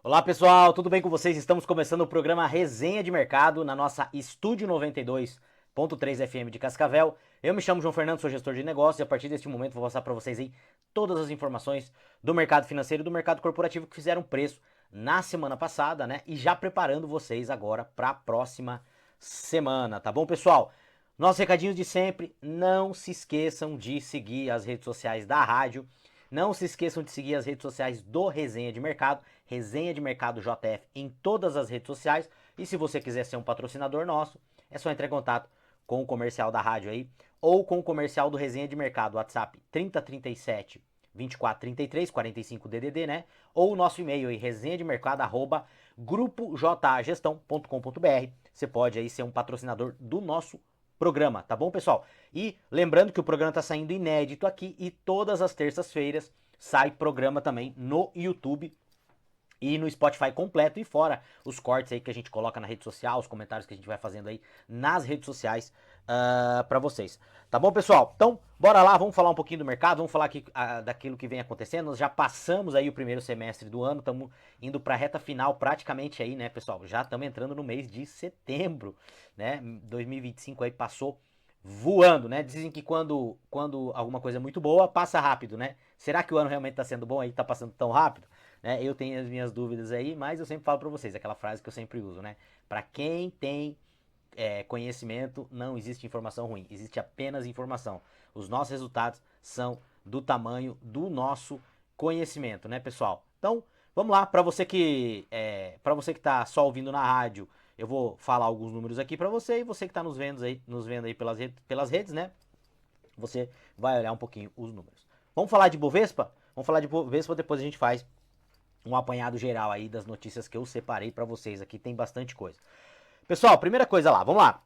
Olá pessoal, tudo bem com vocês? Estamos começando o programa Resenha de Mercado na nossa Estúdio 92.3 FM de Cascavel. Eu me chamo João Fernando, sou gestor de negócios e a partir deste momento vou passar para vocês aí todas as informações do mercado financeiro e do mercado corporativo que fizeram preço na semana passada, né? E já preparando vocês agora para a próxima semana, tá bom, pessoal? Nossos recadinhos de sempre, não se esqueçam de seguir as redes sociais da rádio, não se esqueçam de seguir as redes sociais do Resenha de Mercado, Resenha de Mercado JF em todas as redes sociais. E se você quiser ser um patrocinador nosso, é só entrar em contato com o comercial da rádio aí, ou com o comercial do Resenha de Mercado, WhatsApp 3037 2433 45 DDD, né? Ou o nosso e-mail aí, resenhademercado@grupojagestão.com.br. Você pode aí ser um patrocinador do nosso programa, tá bom, pessoal? E lembrando que o programa tá saindo inédito aqui e todas as terças-feiras sai programa também no YouTube e no Spotify completo e fora os cortes aí que a gente coloca na rede social, os comentários que a gente vai fazendo aí nas redes sociais para vocês. Tá bom, pessoal? Então, bora lá, vamos falar um pouquinho do mercado, vamos falar aqui daquilo que vem acontecendo. Nós já passamos aí o primeiro semestre do ano, estamos indo para a reta final praticamente aí, né, pessoal? Já estamos entrando no mês de setembro, né? 2025 aí passou voando, né? Dizem que quando alguma coisa é muito boa, passa rápido, né? Será que o ano realmente está sendo bom aí, tá passando tão rápido? Né? Eu tenho as minhas dúvidas aí, mas eu sempre falo para vocês, aquela frase que eu sempre uso, né? Para quem tem conhecimento, não existe informação ruim, existe apenas informação. Os nossos resultados são do tamanho do nosso conhecimento, né, pessoal? Então, vamos lá, para você que tá só ouvindo na rádio, eu vou falar alguns números aqui para você e você que está nos vendo aí pelas redes, né? Você vai olhar um pouquinho os números. Vamos falar de Bovespa? Vamos falar de Bovespa, depois a gente faz um apanhado geral aí das notícias que eu separei para vocês aqui, tem bastante coisa. Pessoal, primeira coisa lá, vamos lá.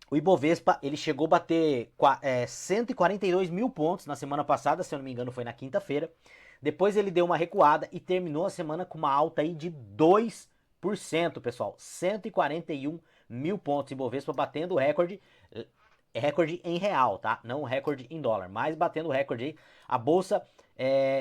O Ibovespa, ele chegou a bater 142 mil pontos na semana passada, se eu não me engano foi na quinta-feira. Depois ele deu uma recuada e terminou a semana com uma alta aí de 2%, pessoal. 141 mil pontos. Ibovespa batendo o recorde em real, tá? Não o recorde em dólar, mas batendo o recorde aí. A bolsa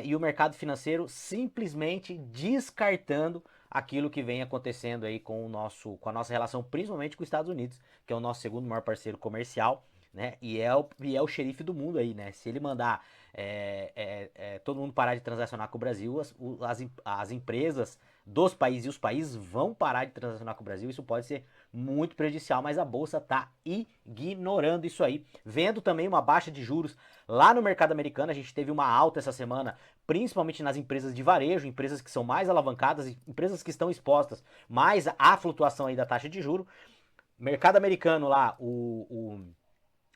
e o mercado financeiro simplesmente descartando aquilo que vem acontecendo aí com a nossa relação, principalmente com os Estados Unidos, que é o nosso segundo maior parceiro comercial, né? E é o xerife do mundo aí, né? Se ele mandar todo mundo parar de transacionar com o Brasil, as empresas dos países e os países vão parar de transacionar com o Brasil. Isso pode ser muito prejudicial, mas a bolsa tá ignorando isso aí. Vendo também uma baixa de juros lá no mercado americano, a gente teve uma alta essa semana, principalmente nas empresas de varejo, empresas que são mais alavancadas, empresas que estão expostas mais à flutuação aí da taxa de juros. Mercado americano lá,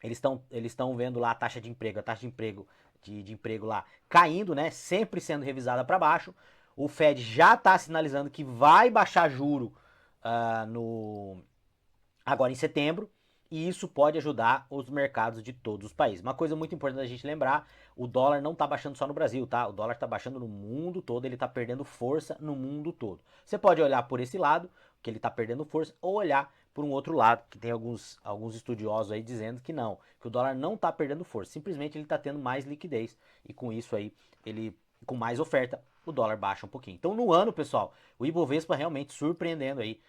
eles estão vendo lá a taxa de emprego lá caindo, né? Sempre sendo revisada para baixo. O Fed já está sinalizando que vai baixar juro no agora em setembro, e isso pode ajudar os mercados de todos os países. Uma coisa muito importante a gente lembrar, o dólar não está baixando só no Brasil, tá? O dólar está baixando no mundo todo, ele está perdendo força no mundo todo. Você pode olhar por esse lado, que ele está perdendo força, ou olhar por um outro lado, que tem alguns estudiosos aí dizendo que não, que o dólar não está perdendo força, simplesmente ele está tendo mais liquidez, e com isso aí, ele com mais oferta, o dólar baixa um pouquinho. Então no ano, pessoal, o Ibovespa realmente surpreendendo aí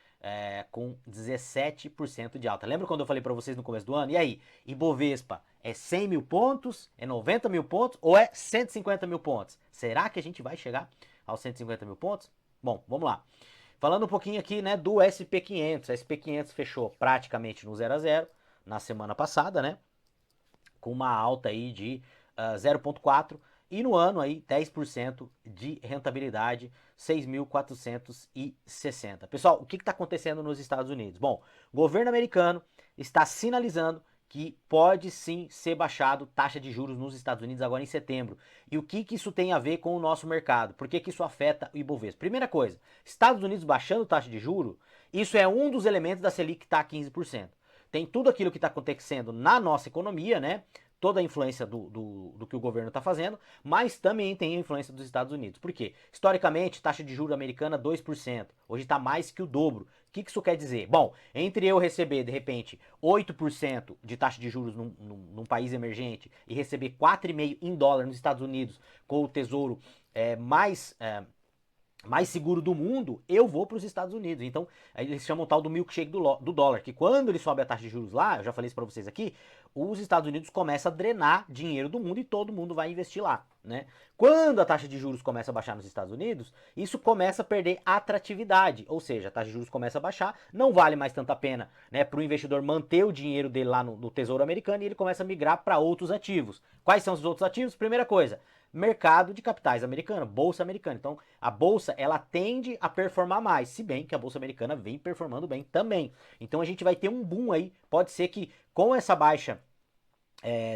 com 17% de alta. Lembra quando eu falei para vocês no começo do ano? E aí, Ibovespa é 100 mil pontos, é 90 mil pontos ou é 150 mil pontos? Será que a gente vai chegar aos 150 mil pontos? Bom, vamos lá. Falando um pouquinho aqui, né, do SP500. A SP500 fechou praticamente no 0 a 0 na semana passada, né? Com uma alta aí de 0,4 e no ano aí 10% de rentabilidade, 6.460. Pessoal, o que está acontecendo nos Estados Unidos? Bom, o governo americano está sinalizando que pode sim ser baixado taxa de juros nos Estados Unidos agora em setembro. E o que isso tem a ver com o nosso mercado? Por que isso afeta o Ibovespa? Primeira coisa, Estados Unidos baixando taxa de juros, isso é um dos elementos da Selic que está a 15%. Tem tudo aquilo que está acontecendo na nossa economia, né? Toda a influência do que o governo está fazendo, mas também tem a influência dos Estados Unidos. Por quê? Historicamente, taxa de juros americana 2%. Hoje está mais que o dobro. O que isso quer dizer? Bom, entre eu receber, de repente, 8% de taxa de juros num país emergente e receber 4,5% em dólar nos Estados Unidos, com o tesouro mais mais seguro do mundo, eu vou para os Estados Unidos. Então, eles chamam o tal do milkshake do dólar, que quando ele sobe a taxa de juros lá, eu já falei isso para vocês aqui, os Estados Unidos começam a drenar dinheiro do mundo e todo mundo vai investir lá, né? Quando a taxa de juros começa a baixar nos Estados Unidos, isso começa a perder atratividade, ou seja, a taxa de juros começa a baixar, não vale mais tanta pena, né, para o investidor manter o dinheiro dele lá no Tesouro Americano e ele começa a migrar para outros ativos. Quais são os outros ativos? Primeira coisa, mercado de capitais americano, bolsa americana. Então, a bolsa ela tende a performar mais, se bem que a bolsa americana vem performando bem também. Então, a gente vai ter um boom aí. Pode ser que com essa baixa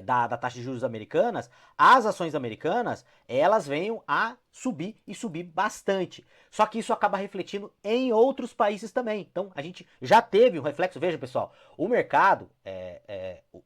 da taxa de juros americanas, as ações americanas, elas venham a subir e subir bastante. Só que isso acaba refletindo em outros países também. Então, a gente já teve um reflexo. Veja, pessoal, o mercado,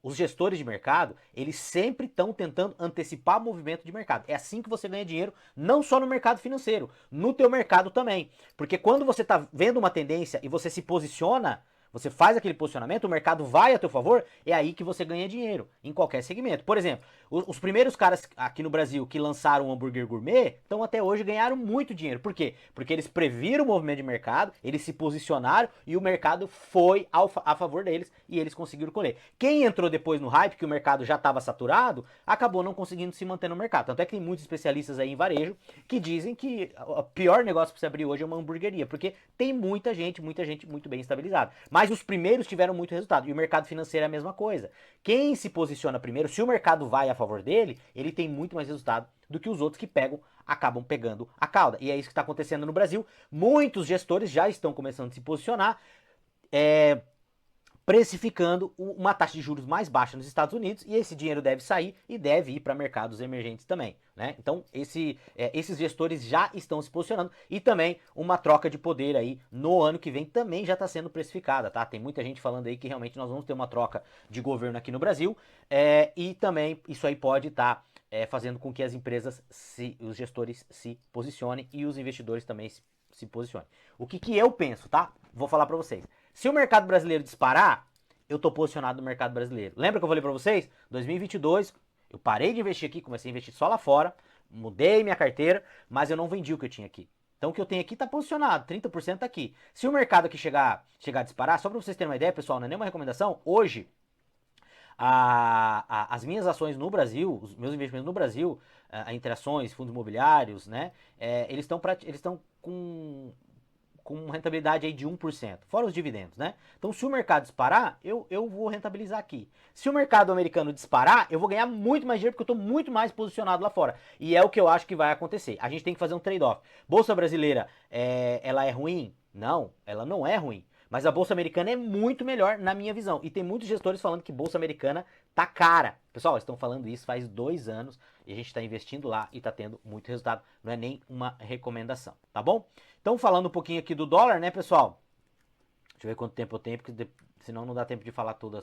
os gestores de mercado, eles sempre estão tentando antecipar o movimento de mercado. É assim que você ganha dinheiro, não só no mercado financeiro, no teu mercado também. Porque quando você está vendo uma tendência e você se posiciona, você faz aquele posicionamento, o mercado vai a teu favor, é aí que você ganha dinheiro, em qualquer segmento. Por exemplo, os primeiros caras aqui no Brasil que lançaram o hambúrguer gourmet, então até hoje ganharam muito dinheiro. Por quê? Porque eles previram o movimento de mercado, eles se posicionaram e o mercado foi a favor deles e eles conseguiram colher. Quem entrou depois no hype, que o mercado já estava saturado, acabou não conseguindo se manter no mercado. Tanto é que tem muitos especialistas aí em varejo que dizem que o pior negócio para você abrir hoje é uma hamburgueria, porque tem muita gente muito bem estabilizada. Mas os primeiros tiveram muito resultado. E o mercado financeiro é a mesma coisa. Quem se posiciona primeiro, se o mercado vai a favor dele, ele tem muito mais resultado do que os outros que acabam pegando a cauda. E é isso que está acontecendo no Brasil. Muitos gestores já estão começando a se posicionar. Precificando uma taxa de juros mais baixa nos Estados Unidos e esse dinheiro deve sair e deve ir para mercados emergentes também, né? Então esses gestores já estão se posicionando e também uma troca de poder aí no ano que vem também já está sendo precificada, tá? Tem muita gente falando aí que realmente nós vamos ter uma troca de governo aqui no Brasil e também isso aí pode estar fazendo com que as empresas, os gestores se posicionem e os investidores também se posicionem. O que eu penso, tá? Vou falar para vocês. Se o mercado brasileiro disparar, eu tô posicionado no mercado brasileiro. Lembra que eu falei pra vocês? 2022, eu parei de investir aqui, comecei a investir só lá fora, mudei minha carteira, mas eu não vendi o que eu tinha aqui. Então o que eu tenho aqui tá posicionado, 30% tá aqui. Se o mercado aqui chegar a disparar, só pra vocês terem uma ideia, pessoal, não é nenhuma recomendação, hoje as minhas ações no Brasil, os meus investimentos no Brasil, entre ações, fundos imobiliários, né, eles estão com rentabilidade aí de 1%, fora os dividendos, né? Então, se o mercado disparar, eu vou rentabilizar aqui. Se o mercado americano disparar, eu vou ganhar muito mais dinheiro porque eu estou muito mais posicionado lá fora. E é o que eu acho que vai acontecer. A gente tem que fazer um trade-off. Bolsa brasileira, ela é ruim? Não, ela não é ruim. Mas a bolsa americana é muito melhor na minha visão. E tem muitos gestores falando que bolsa americana tá cara. Pessoal, eles estão falando isso faz 2 anos e a gente está investindo lá e está tendo muito resultado. Não é nem uma recomendação, tá bom? Então, falando um pouquinho aqui do dólar, né, pessoal? Deixa eu ver quanto tempo eu tenho, porque senão não dá tempo de falar tudo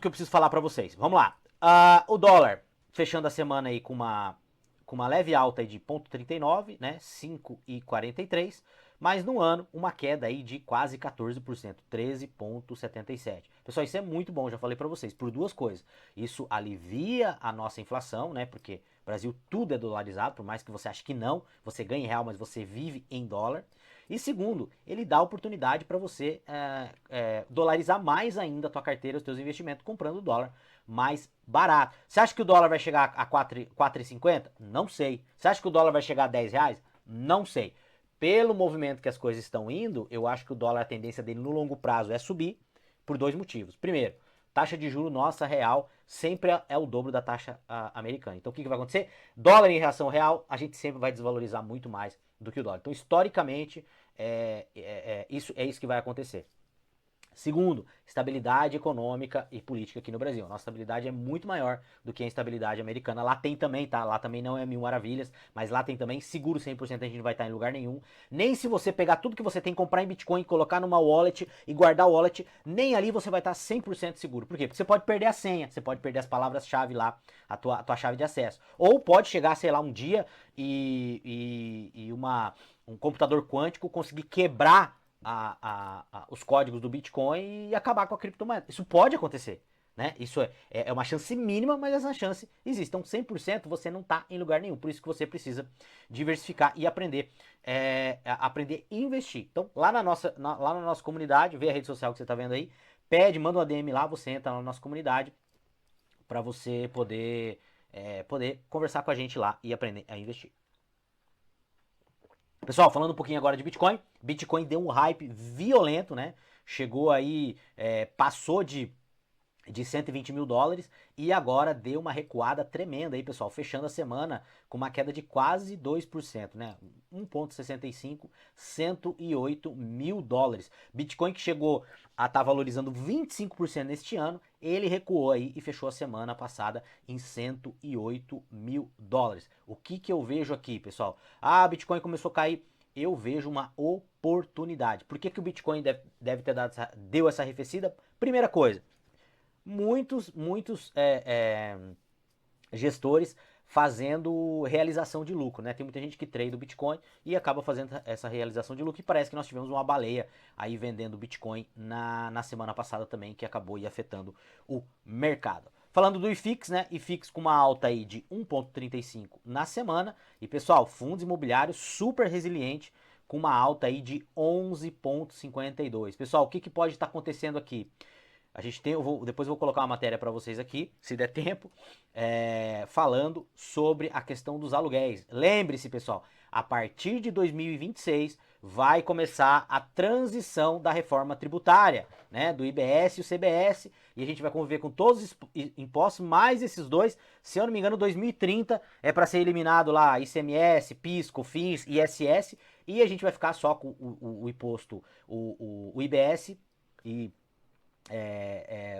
que eu preciso falar para vocês. Vamos lá. O dólar fechando a semana aí com uma leve alta aí de 0,39, né, 5,43, mas no ano uma queda aí de quase 14%, 13,77. Pessoal, isso é muito bom, já falei para vocês, por duas coisas. Isso alivia a nossa inflação, né, porque no Brasil tudo é dolarizado, por mais que você ache que não, você ganha em real, mas você vive em dólar. E segundo, ele dá oportunidade para você dolarizar mais ainda a tua carteira, os teus investimentos, comprando dólar mais barato. Você acha que o dólar vai chegar a 4,50? Não sei. Você acha que o dólar vai chegar a 10 reais? Não sei. Pelo movimento que as coisas estão indo, eu acho que o dólar, a tendência dele no longo prazo é subir por 2 motivos. Primeiro, taxa de juros nossa real sempre é o dobro da taxa americana. Então o que vai acontecer? Dólar em relação ao real, a gente sempre vai desvalorizar muito mais do que o dólar. Então historicamente isso que vai acontecer. Segundo, estabilidade econômica e política aqui no Brasil. Nossa estabilidade é muito maior do que a estabilidade americana. Lá tem também, tá? Lá também não é mil maravilhas, mas lá tem também. Seguro 100% a gente não vai estar em lugar nenhum. Nem se você pegar tudo que você tem, comprar em Bitcoin, colocar numa wallet e guardar o wallet, nem ali você vai estar 100% seguro. Por quê? Porque você pode perder a senha, você pode perder as palavras-chave lá, a tua chave de acesso. Ou pode chegar, sei lá, um dia e um computador quântico conseguir quebrar os códigos do Bitcoin e acabar com a criptomoeda. Isso pode acontecer. né? Isso é uma chance mínima, mas essa chance existe. Então 100% você não está em lugar nenhum. Por isso que você precisa diversificar e aprender aprender a investir. Então lá lá na nossa comunidade, vê a rede social que você está vendo aí, pede, manda uma DM lá, você entra na nossa comunidade para você poder conversar com a gente lá e aprender a investir. Pessoal, falando um pouquinho agora de Bitcoin. Bitcoin deu um hype violento, né? Chegou aí, passou de 120 mil dólares e agora deu uma recuada tremenda aí, pessoal, fechando a semana com uma queda de quase 2%, né? 1,65, 108 mil dólares. Bitcoin que chegou a estar valorizando 25% neste ano, ele recuou aí e fechou a semana passada em 108 mil dólares. O que eu vejo aqui, pessoal? Bitcoin começou a cair. Eu vejo uma oportunidade. Por que o Bitcoin deve ter deu essa arrefecida? Primeira coisa, muitos gestores fazendo realização de lucro, né? Tem muita gente que trade o Bitcoin e acaba fazendo essa realização de lucro, e parece que nós tivemos uma baleia aí vendendo Bitcoin na semana passada também, que acabou aí afetando o mercado. Falando do IFIX, né? IFIX com uma alta aí de 1,35 na semana. E pessoal, fundos imobiliários super resiliente, com uma alta aí de 11,52. Pessoal, o que pode estar acontecendo aqui? A gente tem, depois eu vou colocar uma matéria para vocês aqui, se der tempo, falando sobre a questão dos aluguéis. Lembre-se, pessoal, a partir de 2026 vai começar a transição da reforma tributária, né, do IBS e o CBS, e a gente vai conviver com todos os impostos, mais esses dois. Se eu não me engano, 2030 é para ser eliminado lá ICMS, PIS, COFINS, ISS, e a gente vai ficar só com o imposto, o IBS e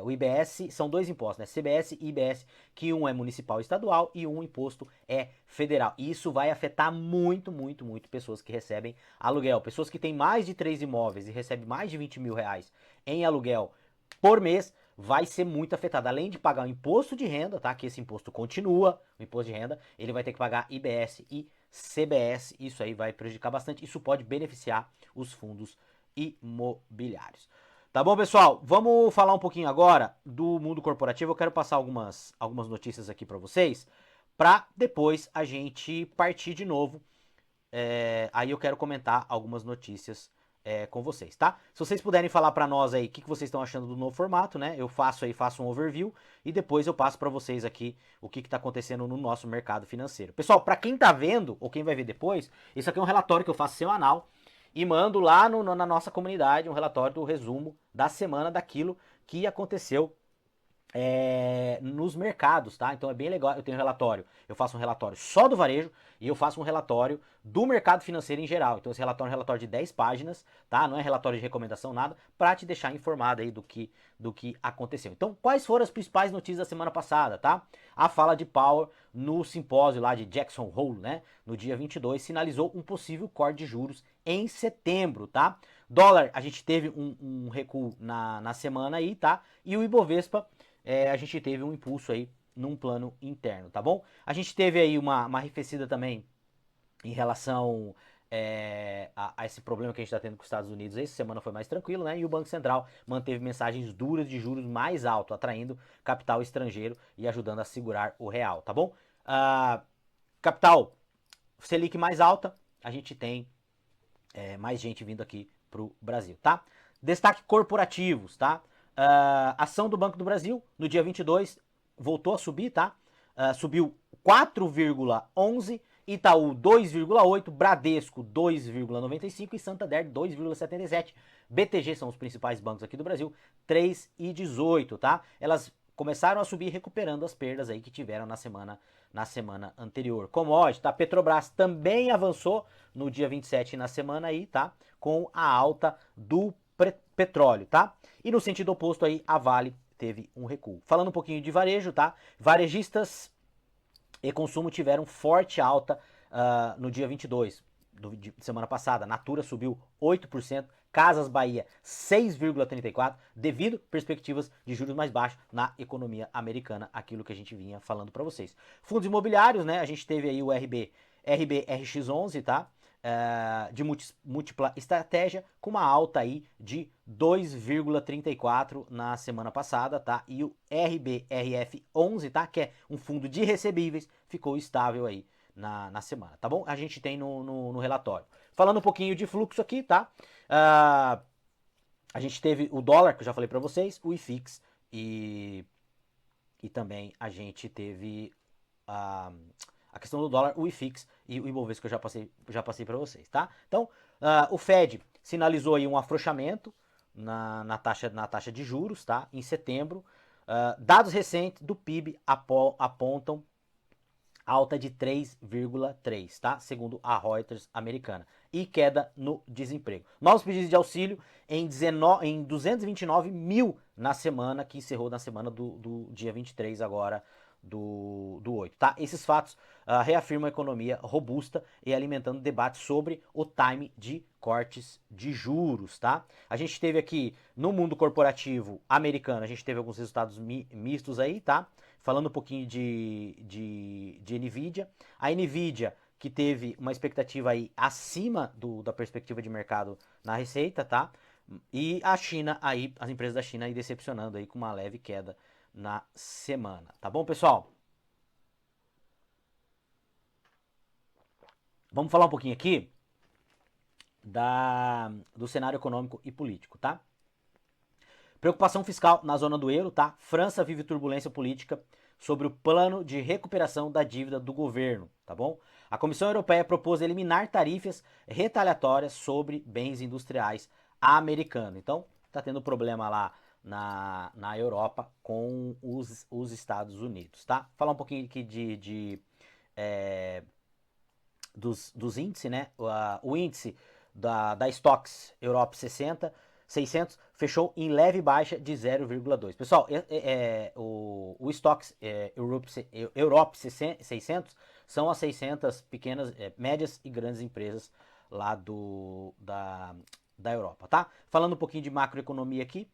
o IBS. São dois impostos, né? CBS e IBS, que um é municipal e estadual e um imposto é federal. E isso vai afetar muito pessoas que recebem aluguel. Pessoas que têm mais de 3 imóveis e recebem mais de 20 mil reais em aluguel por mês, vai ser muito afetado. Além de pagar o imposto de renda, tá? Que esse imposto continua, o imposto de renda, ele vai ter que pagar IBS e CBS. Isso aí vai prejudicar bastante. Isso pode beneficiar os fundos imobiliários. Tá bom, pessoal? Vamos falar um pouquinho agora do mundo corporativo. Eu quero passar algumas notícias aqui para vocês, para depois a gente partir de novo. Aí eu quero comentar algumas notícias com vocês, tá? Se vocês puderem falar para nós aí o que vocês estão achando do novo formato, né? Eu faço um overview e depois eu passo para vocês aqui o que está acontecendo no nosso mercado financeiro. Pessoal, para quem tá vendo ou quem vai ver depois, isso aqui é um relatório que eu faço semanal e mando lá na nossa comunidade um relatório do resumo da semana daquilo que aconteceu nos mercados, tá? Então é bem legal. Eu tenho um relatório, eu faço um relatório só do varejo e eu faço um relatório do mercado financeiro em geral. Então esse relatório é um relatório de 10 páginas, tá? Não é relatório de recomendação, nada, para te deixar informado aí do que aconteceu. Então, quais foram as principais notícias da semana passada, tá? A fala de Powell no simpósio lá de Jackson Hole, né? No dia 22, sinalizou um possível corte de juros em setembro, tá? Dólar, a gente teve um recuo na semana aí, tá? E o Ibovespa, a gente teve um impulso aí num plano interno, tá bom? A gente teve aí uma arrefecida também em relação a esse problema que a gente está tendo com os Estados Unidos. Essa semana foi mais tranquilo, né? E o Banco Central manteve mensagens duras de juros mais alto, atraindo capital estrangeiro e ajudando a segurar o real, tá bom? Capital Selic mais alta, a gente tem mais gente vindo aqui pro Brasil, tá? Destaque corporativos, tá? Ação do Banco do Brasil, no dia 22, voltou a subir, tá? Subiu 4,11, Itaú 2,8, Bradesco 2,95 e Santander 2,77. BTG são os principais bancos aqui do Brasil, 3,18, tá? Elas começaram a subir recuperando as perdas aí que tiveram na semana anterior. Commodity, tá? Petrobras também avançou no dia 27 na semana aí, tá? Com a alta do petróleo, tá? E no sentido oposto aí, a Vale teve um recuo. Falando um pouquinho de varejo, tá? Varejistas e consumo tiveram forte alta no dia 22 de semana passada. Natura subiu 8%, Casas Bahia 6,34%, devido perspectivas de juros mais baixos na economia americana, aquilo que a gente vinha falando para vocês. Fundos imobiliários, né? A gente teve aí o RBRX11, tá? de múltipla estratégia, com uma alta aí de 2,34 na semana passada, tá? E o RBRF11, tá? Que é um fundo de recebíveis, ficou estável aí na semana, tá bom? A gente tem no relatório. Falando um pouquinho de fluxo aqui, tá? A gente teve o dólar, que eu já falei para vocês, o IFIX e também a gente teve a questão do dólar, o IFIX e o Ibovespa que eu já passei para vocês, tá? Então, o Fed sinalizou aí um afrouxamento na taxa de juros, tá? Em setembro. Dados recentes do PIB apontam alta de 3,3, tá? Segundo a Reuters americana. E queda no desemprego. Novos pedidos de auxílio em 229 mil na semana, que encerrou na semana do dia 23 agora do 8, tá? Esses fatos reafirmam a economia robusta e alimentando debate sobre o time de cortes de juros, tá? A gente teve aqui no mundo corporativo americano, a gente teve alguns resultados mistos aí, tá? Falando um pouquinho de NVIDIA. A NVIDIA, que teve uma expectativa aí acima da perspectiva de mercado na receita, tá? E a China aí, as empresas da China aí decepcionando aí com uma leve queda na semana. Tá bom, pessoal? Vamos falar um pouquinho aqui do cenário econômico e político, tá? Preocupação fiscal na zona do euro, tá? França vive turbulência política sobre o plano de recuperação da dívida do governo, tá bom? A Comissão Europeia propôs eliminar tarifas retaliatórias sobre bens industriais americanos. Então, tá tendo problema lá na Europa com os Estados Unidos, tá? Falar um pouquinho aqui dos índices, né? O índice da Stocks Europe 600 fechou em leve baixa de 0,2. Pessoal, o Stocks Europe 600 são as 600 pequenas, médias e grandes empresas lá da Europa, tá? Falando um pouquinho de macroeconomia aqui,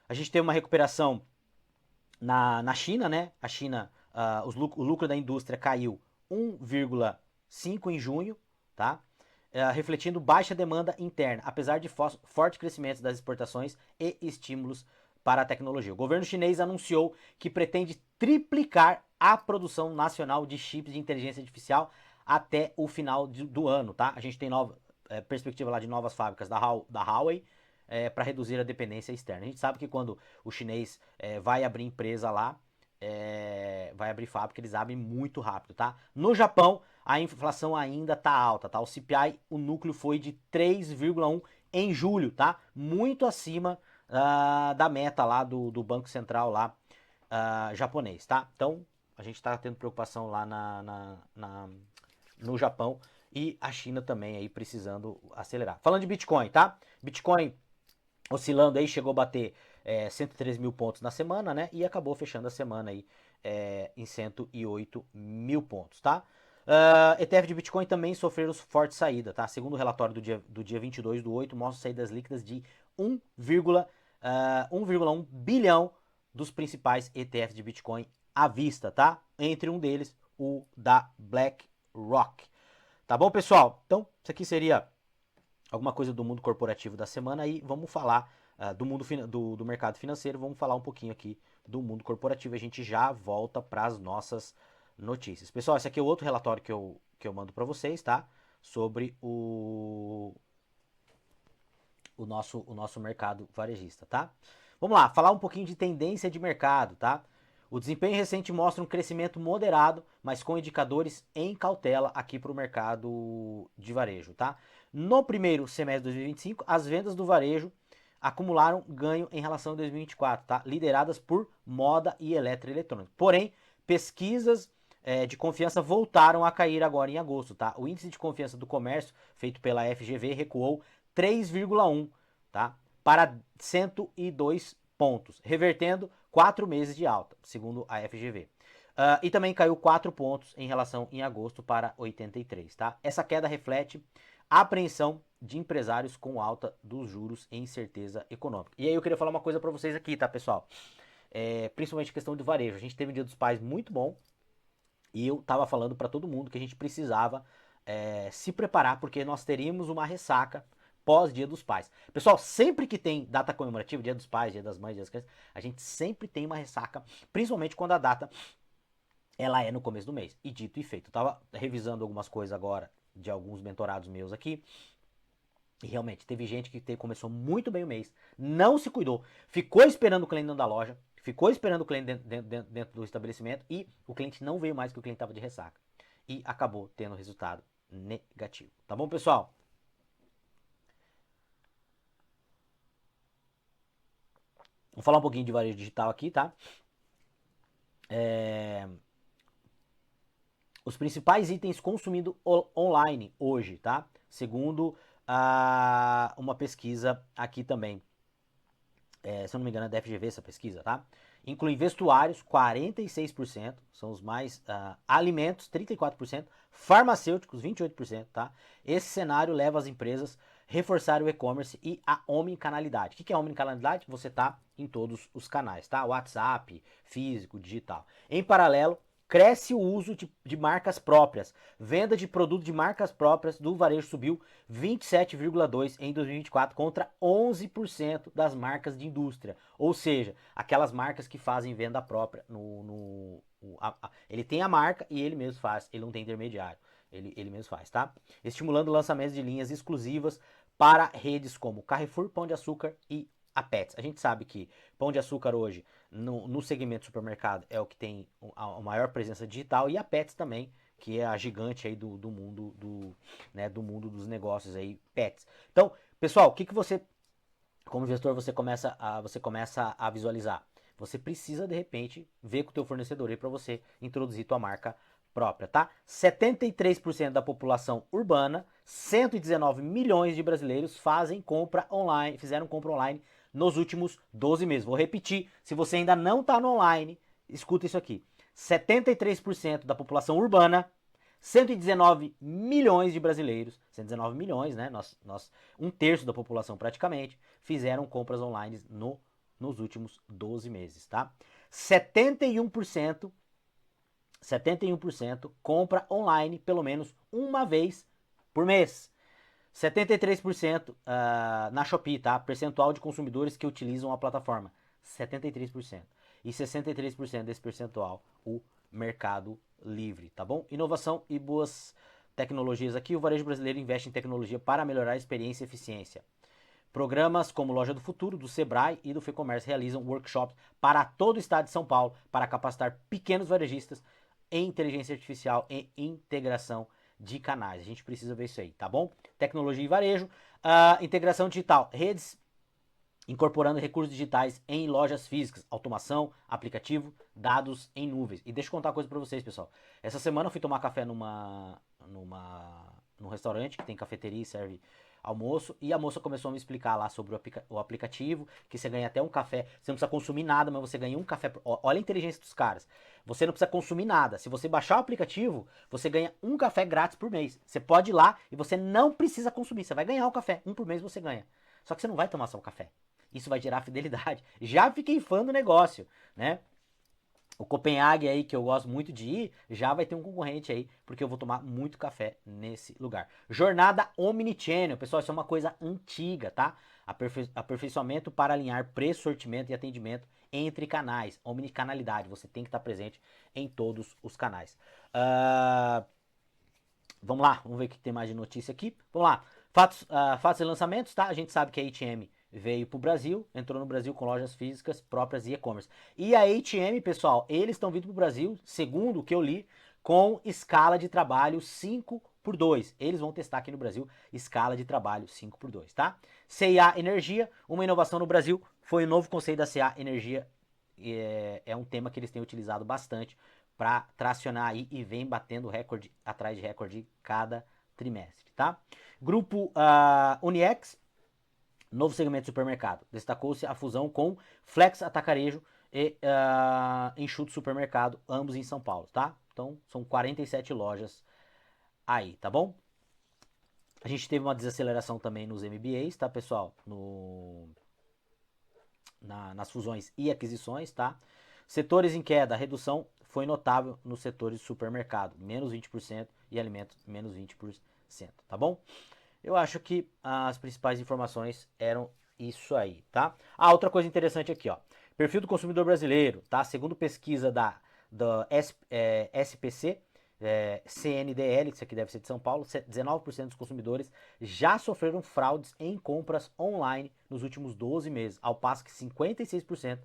a gente tem uma recuperação na China, né? A China, o lucro da indústria caiu 1,5 em junho, tá? Refletindo baixa demanda interna, apesar de forte crescimento das exportações e estímulos para a tecnologia. O governo chinês anunciou que pretende triplicar a produção nacional de chips de inteligência artificial até o final do ano, tá? A gente tem perspectiva lá de novas fábricas da Huawei, para reduzir a dependência externa. A gente sabe que quando o chinês vai abrir empresa lá, vai abrir fábrica, eles abrem muito rápido, tá? No Japão, a inflação ainda tá alta, tá? O CPI, o núcleo foi de 3,1 em julho, tá? Muito acima da meta lá do Banco Central lá japonês, tá? Então, a gente tá tendo preocupação lá no Japão e a China também aí precisando acelerar. Falando de Bitcoin, tá? Bitcoin oscilando aí, chegou a bater 103 mil pontos na semana, né? E acabou fechando a semana aí em 108 mil pontos, tá? ETF de Bitcoin também sofreram forte saída, tá? Segundo o relatório do dia 22/8, mostra saídas líquidas de 1,1 bilhão dos principais ETFs de Bitcoin à vista, tá? Entre um deles, o da BlackRock. Tá bom, pessoal? Então, isso aqui seria alguma coisa do mundo corporativo da semana aí. Vamos falar do mundo do mercado financeiro, vamos falar um pouquinho aqui do mundo corporativo. A gente já volta para as nossas notícias. Pessoal, esse aqui é outro relatório que eu mando para vocês, tá? Sobre o nosso mercado varejista, tá? Vamos lá, falar um pouquinho de tendência de mercado, tá? O desempenho recente mostra um crescimento moderado, mas com indicadores em cautela aqui para o mercado de varejo, tá? No primeiro semestre de 2025, as vendas do varejo acumularam ganho em relação a 2024, tá? Lideradas por moda e eletroeletrônicos. Porém, pesquisas de confiança voltaram a cair agora em agosto, tá? O índice de confiança do comércio, feito pela FGV, recuou 3,1, tá? Para 102 pontos, revertendo 4 meses de alta, segundo a FGV. E também caiu 4 pontos em relação em agosto para 83, tá? Essa queda reflete a apreensão de empresários com alta dos juros e incerteza econômica. E aí eu queria falar uma coisa para vocês aqui, tá, pessoal? Principalmente questão de varejo. A gente teve um Dia dos Pais muito bom e eu tava falando para todo mundo que a gente precisava se preparar, porque nós teríamos uma ressaca pós Dia dos Pais. Pessoal, sempre que tem data comemorativa, Dia dos Pais, Dia das Mães, Dia das Crianças, a gente sempre tem uma ressaca, principalmente quando a data ela é no começo do mês. E dito e feito, eu tava revisando algumas coisas agora de alguns mentorados meus aqui, e realmente teve gente que começou muito bem o mês, não se cuidou, ficou esperando o cliente dentro da loja, ficou esperando o cliente dentro do estabelecimento e o cliente não veio mais porque o cliente estava de ressaca. E acabou tendo resultado negativo. Tá bom, pessoal? Vamos falar um pouquinho de varejo digital aqui, tá? Os principais itens consumidos online hoje, tá? Segundo uma pesquisa aqui também. Se eu não me engano é da FGV essa pesquisa, tá? Inclui vestuários, 46%, são os mais, alimentos, 34%, farmacêuticos, 28%, tá? Esse cenário leva as empresas a reforçar o e-commerce e a omnicanalidade. O que é omnicanalidade? Você tá em todos os canais, tá? WhatsApp, físico, digital. Em paralelo, cresce o uso de marcas próprias. Venda de produto de marcas próprias do varejo subiu 27,2% em 2024 contra 11% das marcas de indústria. Ou seja, aquelas marcas que fazem venda própria. Ele tem a marca e ele mesmo faz, ele não tem intermediário. Ele mesmo faz, tá? Estimulando lançamentos de linhas exclusivas para redes como Carrefour, Pão de Açúcar e a Pets. A gente sabe que Pão de Açúcar hoje, no segmento supermercado, é o que tem a maior presença digital, e a Pets também, que é a gigante aí do mundo do mundo dos negócios aí, Pets. Então, pessoal, o que você, como gestor, você começa a visualizar? Você precisa, de repente, ver com o teu fornecedor aí para você introduzir tua marca própria, tá? 73% da população urbana, 119 milhões de brasileiros fizeram compra online nos últimos 12 meses. Vou repetir, se você ainda não está no online, escuta isso aqui. 73% da população urbana, 119 milhões de brasileiros, 119 milhões, né? Um terço da população praticamente, fizeram compras online nos últimos 12 meses, tá? 71% compra online pelo menos uma vez por mês. 73% na Shopee, tá? Percentual de consumidores que utilizam a plataforma. 73%. E 63% desse percentual, o Mercado Livre, tá bom? Inovação e boas tecnologias aqui. O varejo brasileiro investe em tecnologia para melhorar a experiência e eficiência. Programas como Loja do Futuro, do Sebrae e do FEComércio realizam workshops para todo o estado de São Paulo para capacitar pequenos varejistas em inteligência artificial e integração de canais. A gente precisa ver isso aí, tá bom? Tecnologia e varejo, integração digital, redes incorporando recursos digitais em lojas físicas, automação, aplicativo, dados em nuvens. E deixa eu contar uma coisa para vocês, pessoal. Essa semana eu fui tomar café num restaurante que tem cafeteria e serve almoço, e a moça começou a me explicar lá sobre o aplicativo, que você ganha até um café, você não precisa consumir nada, mas você ganha um café. Olha a inteligência dos caras. Você não precisa consumir nada. Se você baixar o aplicativo, você ganha um café grátis por mês. Você pode ir lá e você não precisa consumir. Você vai ganhar o café. Um por mês você ganha. Só que você não vai tomar só o café. Isso vai gerar fidelidade. Já fiquei fã do negócio, né? O Copenhague aí, que eu gosto muito de ir, já vai ter um concorrente aí, porque eu vou tomar muito café nesse lugar. Jornada Omnichannel, pessoal, isso é uma coisa antiga, tá? Aperfeiçoamento para alinhar preço, sortimento e atendimento entre canais. Omnicanalidade, você tem que estar presente em todos os canais. Vamos lá, vamos ver o que tem mais de notícia aqui. Vamos lá, fatos e lançamentos, tá? A gente sabe que a H&M veio pro Brasil, entrou no Brasil com lojas físicas próprias e e-commerce. E a H&M, pessoal, eles estão vindo pro Brasil, segundo o que eu li, com escala de trabalho 5x2. Eles vão testar aqui no Brasil escala de trabalho 5x2, tá? C&A Energia, uma inovação no Brasil, foi o novo conceito da C&A Energia. É um tema que eles têm utilizado bastante para tracionar aí e vem batendo recorde atrás de recorde cada trimestre, tá? Grupo Uniex, novo segmento de supermercado. Destacou-se a fusão com Flex Atacarejo e Enxuto Supermercado, ambos em São Paulo, tá? Então, são 47 lojas aí, tá bom? A gente teve uma desaceleração também nos MBAs, tá, pessoal? Nas fusões e aquisições, tá? Setores em queda, redução foi notável nos setores de supermercado, menos 20%, e alimentos, menos 20%, tá bom? Eu acho que as principais informações eram isso aí, tá? Ah, outra coisa interessante aqui, ó. Perfil do consumidor brasileiro, tá? Segundo pesquisa da SPC, CNDL, isso aqui deve ser de São Paulo, 19% dos consumidores já sofreram fraudes em compras online nos últimos 12 meses, ao passo que 56%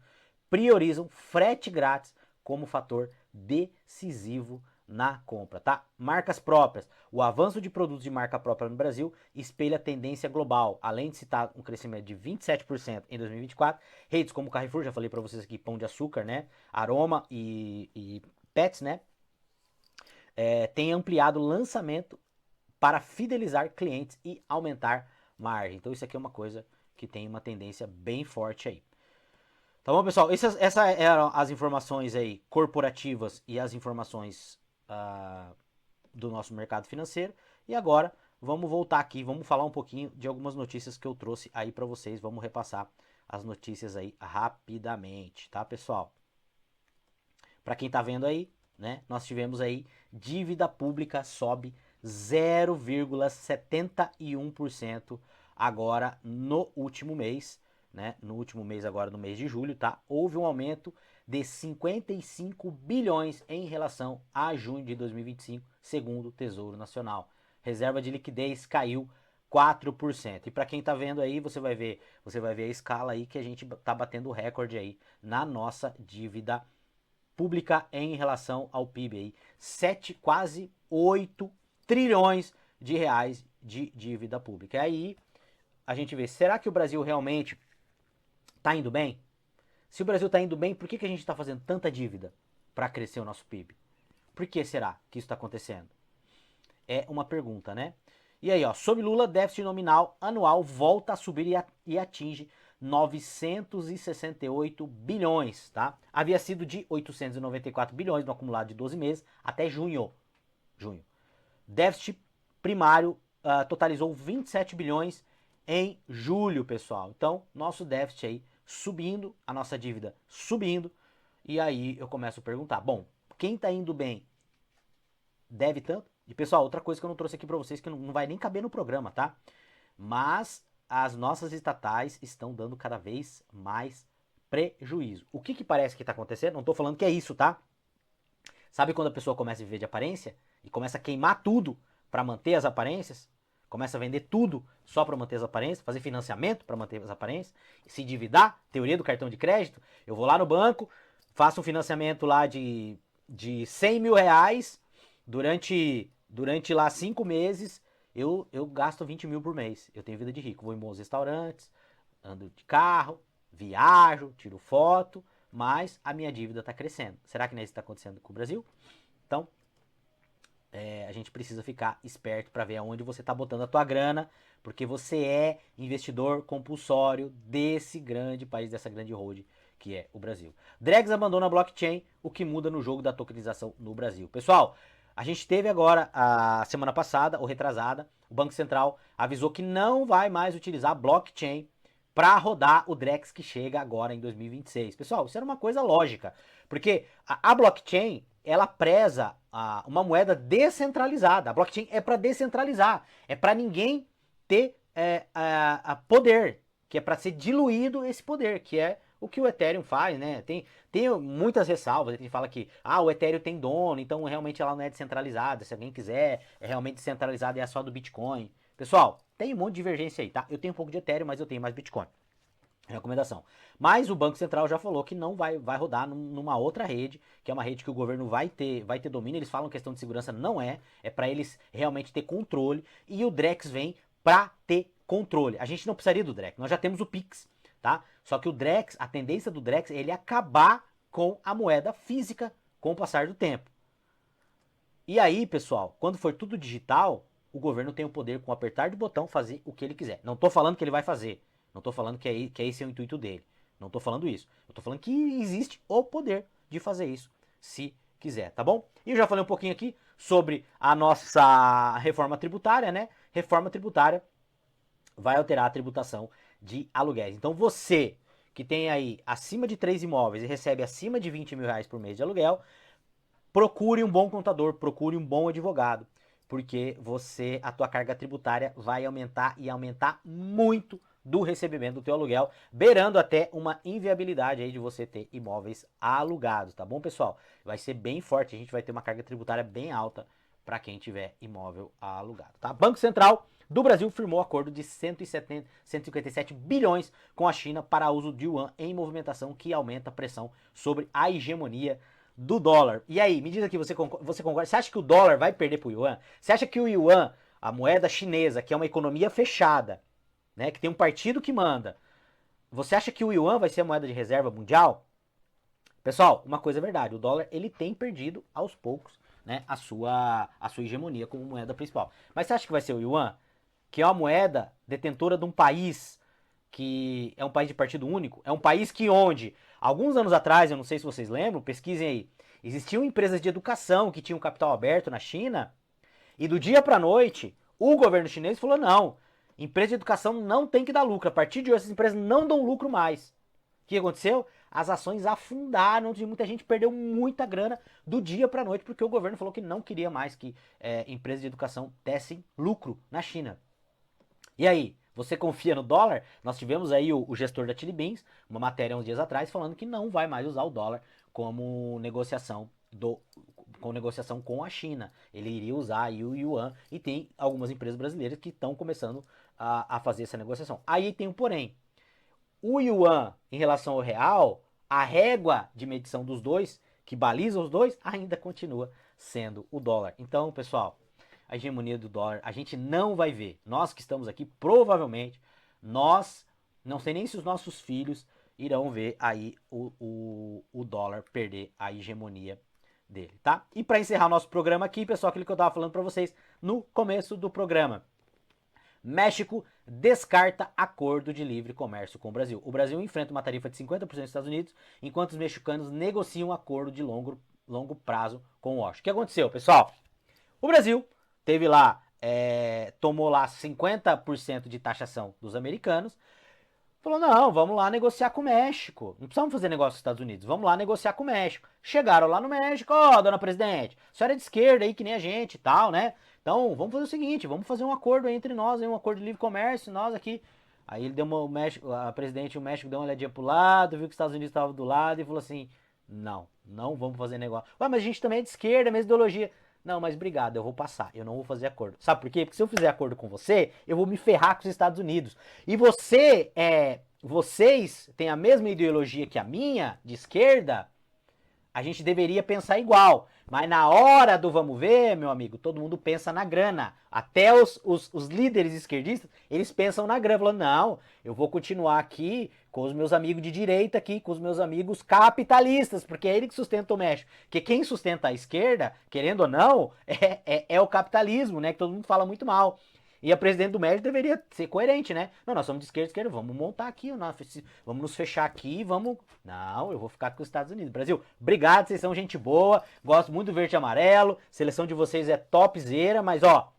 priorizam frete grátis como fator decisivo na compra, tá? Marcas próprias. O avanço de produtos de marca própria no Brasil espelha a tendência global, além de citar um crescimento de 27% em 2024. Redes como Carrefour, já falei para vocês aqui, Pão de Açúcar, né? Aroma e Pets, né? Tem ampliado o lançamento para fidelizar clientes e aumentar margem. Então isso aqui é uma coisa que tem uma tendência bem forte aí. Tá bom, pessoal? Essas eram as informações aí corporativas e as informações do nosso mercado financeiro. E agora vamos voltar aqui, vamos falar um pouquinho de algumas notícias que eu trouxe aí para vocês. Vamos repassar as notícias aí rapidamente, tá, pessoal? Para quem tá vendo aí, né? Nós tivemos aí dívida pública sobe 0,71% agora no último mês, né? No último mês agora no mês de julho, tá? Houve um aumento de 55 bilhões em relação a junho de 2025, segundo o Tesouro Nacional. Reserva de liquidez caiu 4%. E para quem tá vendo aí, você vai ver a escala aí que a gente tá batendo o recorde aí na nossa dívida pública em relação ao PIB aí, quase 8 trilhões de reais de dívida pública. E aí a gente vê, será que o Brasil realmente está indo bem? Se o Brasil está indo bem, por que a gente está fazendo tanta dívida para crescer o nosso PIB? Por que será que isso está acontecendo? É uma pergunta, né? E aí, ó, sob Lula, déficit nominal anual volta a subir e atinge 968 bilhões, tá? Havia sido de 894 bilhões no acumulado de 12 meses até junho. Déficit primário totalizou 27 bilhões em julho, pessoal. Então, nosso déficit aí subindo, a nossa dívida subindo. E aí eu começo a perguntar, bom, quem tá indo bem deve tanto? E pessoal, outra coisa que eu não trouxe aqui para vocês que não vai nem caber no programa, tá? Mas as nossas estatais estão dando cada vez mais prejuízo. O que parece que está acontecendo? Não estou falando que é isso, tá? Sabe quando a pessoa começa a viver de aparência e começa a queimar tudo para manter as aparências? Começa a vender tudo só para manter as aparências, fazer financiamento para manter as aparências, se endividar, teoria do cartão de crédito. Eu vou lá no banco, faço um financiamento lá de 100 mil reais durante lá 5 meses, eu gasto 20 mil por mês. Eu tenho vida de rico, vou em bons restaurantes, ando de carro, viajo, tiro foto, mas a minha dívida está crescendo. Será que não é isso que está acontecendo com o Brasil? Então, a gente precisa ficar esperto para ver aonde você está botando a tua grana, porque você é investidor compulsório desse grande país, dessa grande holding que é o Brasil. Drex abandona a blockchain, o que muda no jogo da tokenização no Brasil. Pessoal, a gente teve agora, a semana passada, ou retrasada, o Banco Central avisou que não vai mais utilizar blockchain para rodar o Drex que chega agora em 2026. Pessoal, isso era uma coisa lógica, porque a blockchain, ela preza uma moeda descentralizada. A blockchain é para descentralizar, é para ninguém ter poder, que é para ser diluído esse poder, que é o que o Ethereum faz, né? Tem muitas ressalvas, tem gente fala que o Ethereum tem dono, então realmente ela não é descentralizada, se alguém quiser, é realmente descentralizada e é só do Bitcoin. Pessoal, tem um monte de divergência aí, tá? Eu tenho um pouco de Ethereum, mas eu tenho mais Bitcoin. Recomendação. Mas o Banco Central já falou que não vai rodar numa outra rede, que é uma rede que o governo vai ter domínio. Eles falam questão de segurança, não é para eles realmente ter controle. E o Drex vem para ter controle. A gente não precisaria do Drex, nós já temos o Pix, tá? Só que o Drex, a tendência do Drex é ele acabar com a moeda física com o passar do tempo. E aí, pessoal, quando for tudo digital, o governo tem o poder, com apertar de botão, fazer o que ele quiser. Não tô falando que ele vai fazer. Não tô falando que esse é o intuito dele. Não tô falando isso. Eu tô falando que existe o poder de fazer isso, se quiser, tá bom? E eu já falei um pouquinho aqui sobre a nossa reforma tributária, né? Reforma tributária vai alterar a tributação de aluguéis. Então você que tem aí acima de 3 imóveis e recebe acima de 20 mil reais por mês de aluguel, procure um bom contador, procure um bom advogado, porque a tua carga tributária vai aumentar e aumentar muito do recebimento do teu aluguel, beirando até uma inviabilidade aí de você ter imóveis alugados, tá bom, pessoal? Vai ser bem forte, a gente vai ter uma carga tributária bem alta para quem tiver imóvel alugado, tá? Banco Central do Brasil firmou acordo de 157 bilhões com a China para uso de yuan em movimentação que aumenta a pressão sobre a hegemonia do dólar. E aí, me diz aqui, você concorda? Você acha que o dólar vai perder para o yuan? Você acha que o yuan, a moeda chinesa, que é uma economia fechada, né, que tem um partido que manda, você acha que o yuan vai ser a moeda de reserva mundial? Pessoal, uma coisa é verdade, o dólar ele tem perdido aos poucos, né, a sua hegemonia como moeda principal. Mas você acha que vai ser o yuan, que é uma moeda detentora de um país que é um país de partido único, é um país que onde, alguns anos atrás, eu não sei se vocês lembram, pesquisem aí, existiam empresas de educação que tinham capital aberto na China, e do dia para a noite, o governo chinês falou, não, empresa de educação não tem que dar lucro, a partir de hoje essas empresas não dão lucro mais. O que aconteceu? As ações afundaram, muita gente perdeu muita grana do dia para a noite, porque o governo falou que não queria mais que empresas de educação dessem lucro na China. E aí, você confia no dólar? Nós tivemos aí o gestor da Chili Beans, uma matéria uns dias atrás, falando que não vai mais usar o dólar como negociação com a China. Ele iria usar aí o yuan e tem algumas empresas brasileiras que estão começando a fazer essa negociação. Aí tem um porém. O yuan em relação ao real, a régua de medição dos dois, que baliza os dois, ainda continua sendo o dólar. Então, pessoal, a hegemonia do dólar, a gente não vai ver. Nós que estamos aqui, provavelmente, não sei nem se os nossos filhos irão ver aí o dólar perder a hegemonia dele, tá? E para encerrar o nosso programa aqui, pessoal, aquilo que eu estava falando para vocês no começo do programa. México descarta acordo de livre comércio com o Brasil. O Brasil enfrenta uma tarifa de 50% dos Estados Unidos, enquanto os mexicanos negociam um acordo de longo prazo com o Washington. O que aconteceu, pessoal? O Brasil teve lá, tomou lá 50% de taxação dos americanos, falou, não, vamos lá negociar com o México. Não precisamos fazer negócio com os Estados Unidos, vamos lá negociar com o México. Chegaram lá no México, ó, dona presidente, a senhora é de esquerda aí, que nem a gente e tal, né? Então, vamos fazer o seguinte, vamos fazer um acordo aí entre nós, um acordo de livre comércio, nós aqui. Aí ele deu a presidente, o México deu uma olhadinha pro lado, viu que os Estados Unidos estavam do lado e falou assim, não vamos fazer negócio. Ué, mas a gente também é de esquerda, mesma ideologia. Não, mas obrigado, eu vou passar, eu não vou fazer acordo. Sabe por quê? Porque se eu fizer acordo com você, eu vou me ferrar com os Estados Unidos. E vocês têm a mesma ideologia que a minha, de esquerda, a gente deveria pensar igual. Mas na hora do vamos ver, meu amigo, todo mundo pensa na grana. Até os líderes esquerdistas, eles pensam na grana. Falando, não, eu vou continuar aqui com os meus amigos de direita aqui, com os meus amigos capitalistas, porque é ele que sustenta o México. Porque quem sustenta a esquerda, querendo ou não, é o capitalismo, né? Que todo mundo fala muito mal. E a presidente do México deveria ser coerente, né? Não, nós somos de esquerda, vamos montar aqui, vamos nos fechar aqui, vamos... Não, eu vou ficar com os Estados Unidos. Brasil, obrigado, vocês são gente boa, gosto muito do verde e amarelo, seleção de vocês é topzera, mas ó,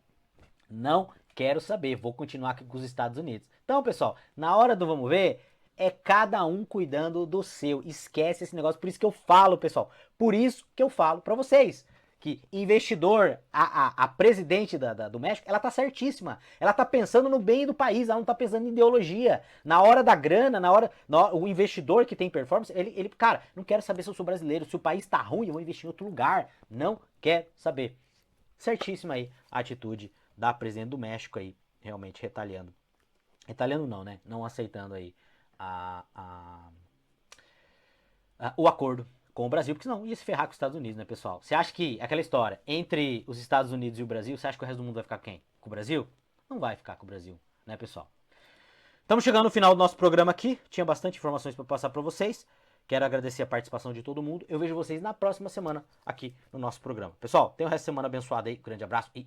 não quero saber, vou continuar aqui com os Estados Unidos. Então, pessoal, na hora do vamos ver, é cada um cuidando do seu, esquece esse negócio, por isso que eu falo, pessoal, por isso que eu falo pra vocês. Que investidor, a presidente do México, ela tá certíssima. Ela tá pensando no bem do país, ela não tá pensando em ideologia. Na hora da grana, o investidor que tem performance, ele, cara, não quero saber se eu sou brasileiro, se o país tá ruim, eu vou investir em outro lugar. Não quero saber. Certíssima aí a atitude da presidente do México aí, realmente retalhando. Retalhando não, né? Não aceitando aí o acordo com o Brasil, porque senão ia se ferrar com os Estados Unidos, né, pessoal? Você acha que aquela história entre os Estados Unidos e o Brasil, você acha que o resto do mundo vai ficar com quem? Com o Brasil? Não vai ficar com o Brasil, né, pessoal? Estamos chegando no final do nosso programa aqui. Tinha bastante informações para passar para vocês. Quero agradecer a participação de todo mundo. Eu vejo vocês na próxima semana aqui no nosso programa. Pessoal, tenha um resto de semana abençoado aí. Um grande abraço e